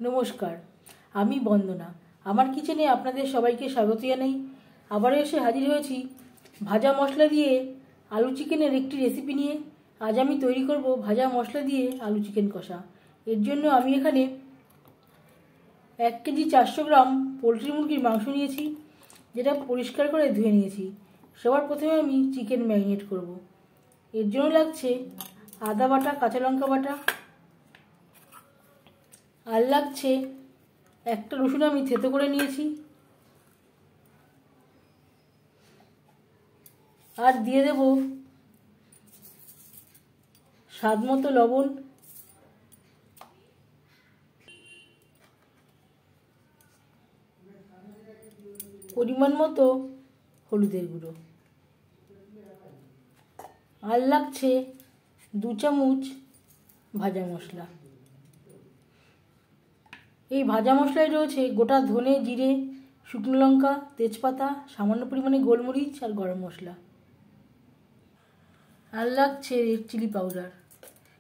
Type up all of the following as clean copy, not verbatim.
নমস্কার, আমি বন্দনা। আমার কিচেনে আপনাদের সবাইকে স্বাগত জানাই। আবারও এসে হাজির হয়েছি ভাজা মশলা দিয়ে আলু চিকেনের একটি রেসিপি নিয়ে। আজ আমি তৈরি করব ভাজা মশলা দিয়ে আলু চিকেন কষা। এর জন্য আমি এখানে 1 কেজি 400 গ্রাম পোলট্রি মুরগির মাংস নিয়েছি, যেটা পরিষ্কার করে ধুয়ে নিয়েছি। সবার প্রথমে আমি চিকেন ম্যারিনেট করব। এর জন্য লাগছে আদা বাটা, কাঁচা লঙ্কা বাটা, আর লাগছে একটা রসুন আমি থেতো করে নিয়েছি, আর দিয়ে দেব স্বাদ মতো লবণ, পরিমাণ মতো হলুদের গুঁড়ো, আর লাগছে 2 চামচ ভাজা মশলা। এই ভাজা মশলায় রয়েছে গোটা ধনে, জিরে, শুকনো লঙ্কা, তেজপাতা, সামান্য পরিমাণে গোলমরিচ আর গরম মশলা, আর লাগছে রেড চিলি পাউডার।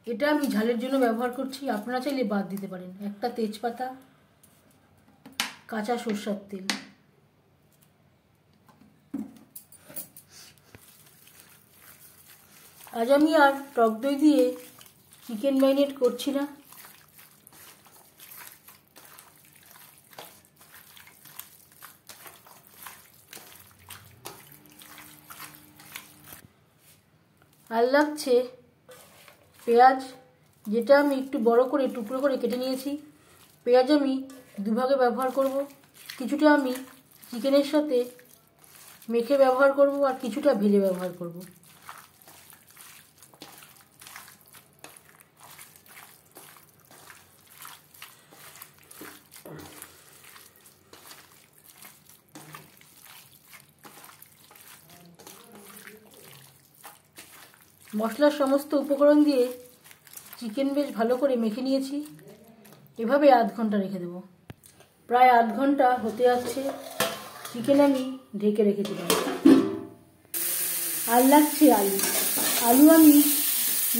এটা আমি ঝালের জন্য ব্যবহার করছি, আপনারা চাইলে বাদ দিতে পারেন। একটা তেজপাতা, কাঁচা সরষের তেল। আজ আমি আর টক দই দিয়ে চিকেন ম্যারিনেট করছি না। আর লাগছে পেঁয়াজ, যেটা আমি একটু বড় করে টুকরো করে কেটে নিয়েছি। পেঁয়াজ আমি দুভাগে ব্যবহার করব। কিছুটা আমি চিকেনের সাথে মেখে ব্যবহার করব, আর কিছুটা ভেজে ব্যবহার করব। মশলার সমস্ত উপকরণ দিয়ে চিকেন বেশ ভালো করে মেখে নিয়েছি। এভাবে আধ ঘন্টা রেখে দেব। প্রায় আধ ঘন্টা হতে যাচ্ছে। চিকেন আমি ঢেকে রেখেছিলাম। আর লাগছে আলু।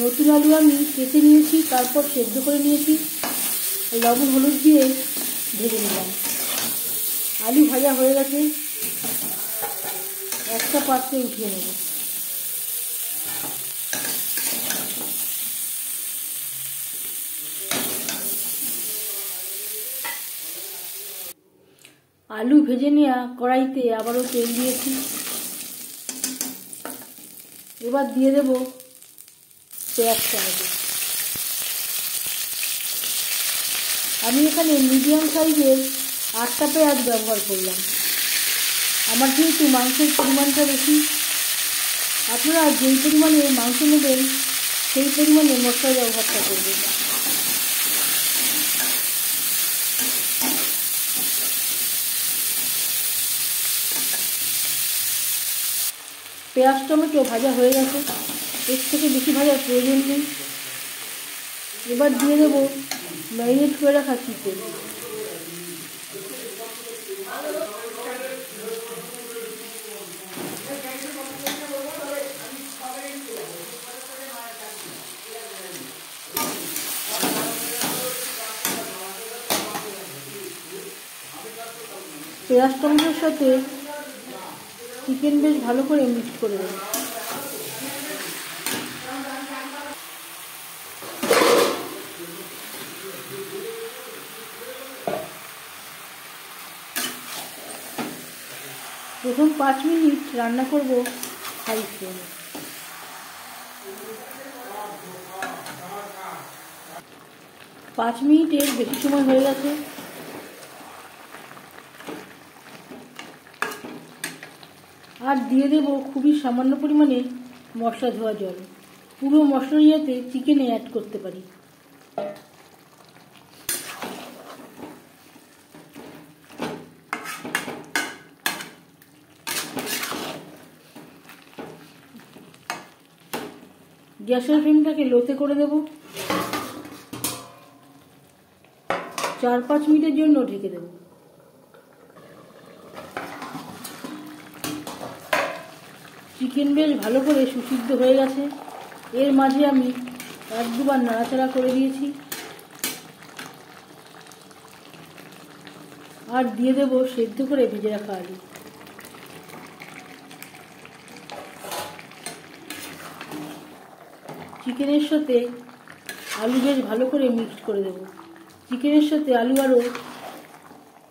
নতুন আলু আমি কেটে নিয়েছি, তারপর সেদ্ধ করে নিয়েছি। লবণ হলুদ দিয়ে ভেজে নিলাম। আলু ভাজা হয়ে গেছে, একটা পাত্রে উঠিয়ে নেব। আলু ভেজে নেওয়া কড়াইতে আবারও তেল দিয়েছি। এবার দিয়ে দেব পেঁয়াজ টমেটো। আমি এখানে মিডিয়াম সাইজের 8টা পেঁয়াজ ব্যবহার করলাম। আমার যেহেতু মাংসের পরিমাণটা বেশি, আপনারা যেই পরিমাণে মাংস নেবেন সেই পরিমাণে মশলা ব্যবহারটা করবেন। পেঁয়াজ টমেটো ভাজা হয়ে গেছে, এর থেকে বেশি ভাজার প্রয়োজন নেই। এবার দিয়ে দেবো ম্যারিনেট করে রাখা চিকেন। পেঁয়াজ টমেটোর সাথে চিকেন বেশ ভালো করে মিক্স করে দেব। প্রথম 5 মিনিট রান্না করব হাই ফ্লেমে। পাঁচ মিনিটের বেশি সময় হয়ে গেছে। আর দিয়ে দেব খুবই সামান্য পরিমাণে মশলা ধোয়া জল। পুরো মশলা যাতে চিকেনে অ্যাড করতে পারি। গ্যাসের ফ্লেমটাকে লোতে করে দেব। 4-5 মিনিটের জন্য ঢেকে দেব। চিকেন বেশ ভালো করে সুসিদ্ধ হয়ে গেছে। এর মাঝে আমি 1-2 বার নাড়াচাড়া করে দিয়েছি। আর দিয়ে দেব সেদ্ধ করে ভেজে রাখা আলু। চিকেনের সাথে আলু বেশ ভালো করে মিক্সড করে দেব। চিকেনের সাথে আলু আরও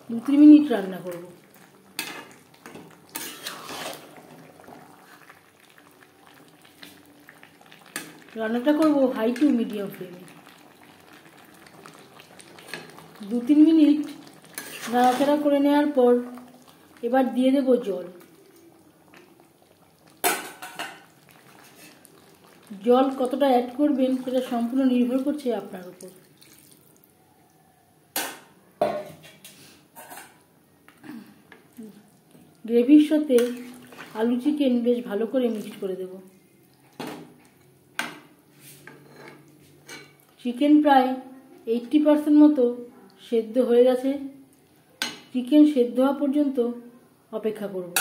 2-3 মিনিট রান্না করব। রান্নাটা করব হাই টু মিডিয়াম ফ্লেমে। 2-3 মিনিট নাড়াচাড়া করে নেওয়ার পর এবার দিয়ে দেব জল। জল কতটা অ্যাড করবেন সেটা সম্পূর্ণ নির্ভর করছে আপনার উপর। গ্রেভির সাথে আলু চিকেন বেশ ভালো করে মিক্সড করে দেব। চিকেন প্রায় 80% মতো সেদ্ধ হয়ে গেছে। চিকেন সেদ্ধ হওয়া পর্যন্ত অপেক্ষা করব।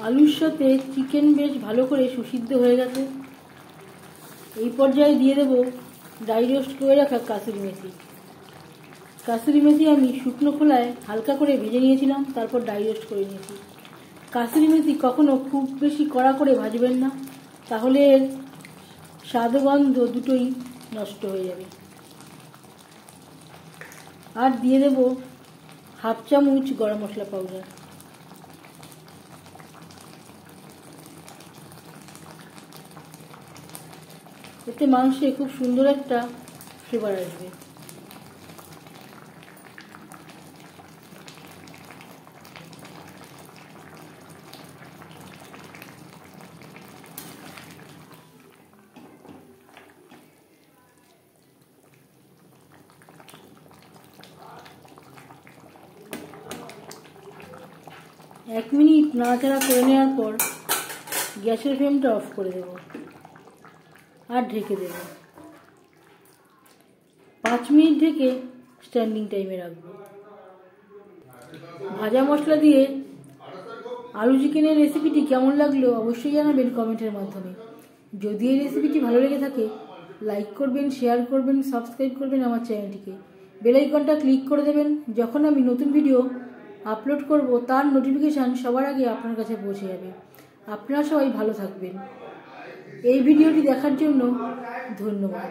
আলুর সাথে চিকেন বেশ ভালো করে সুসিদ্ধ হয়ে গেছে। এই পর্যায়ে দিয়ে দেব ড্রাই রোস্ট করে রাখা কাসুরি মেথি। কাসুরি মেথি আমি শুকনো খোলায় হালকা করে ভেজে নিয়েছিলাম, তারপর ড্রাই রোস্ট করে নিয়েছি। কাসুরি মেথি কখনো খুব বেশি কড়া করে ভাজবেন না, তাহলে এর স্বাদ ও গন্ধ দুটোই নষ্ট হয়ে যাবে। আর দিয়ে দেব 1/2 চামচ গরম মশলা পাউডার। এতে মাংসে খুব সুন্দর একটা ফ্লেভার আসবে। এক মিনিট নাড়াচাড়া করে নেওয়ার পর গ্যাসের ফ্লেমটা অফ করে দেব আর ঢেকে দেব। 5 মিনিট ঢেকে স্ট্যান্ডিং টাইমে রাখবো। ভাজা মশলা দিয়ে আলু চিকেনের রেসিপিটি কেমন লাগলো অবশ্যই জানাবেন কমেন্টের মাধ্যমে। যদি এই রেসিপিটি ভালো লেগে থাকে লাইক করবেন, শেয়ার করবেন, সাবস্ক্রাইব করবেন আমার চ্যানেলটিকে। বেল আইকনটা ক্লিক করে দেবেন। যখন আমি নতুন ভিডিও আপলোড করব তার নোটিফিকেশান সবার আগে আপনার কাছে পৌঁছে যাবে। আপনারা সবাই ভালো থাকবেন। এই ভিডিওটি দেখার জন্য ধন্যবাদ।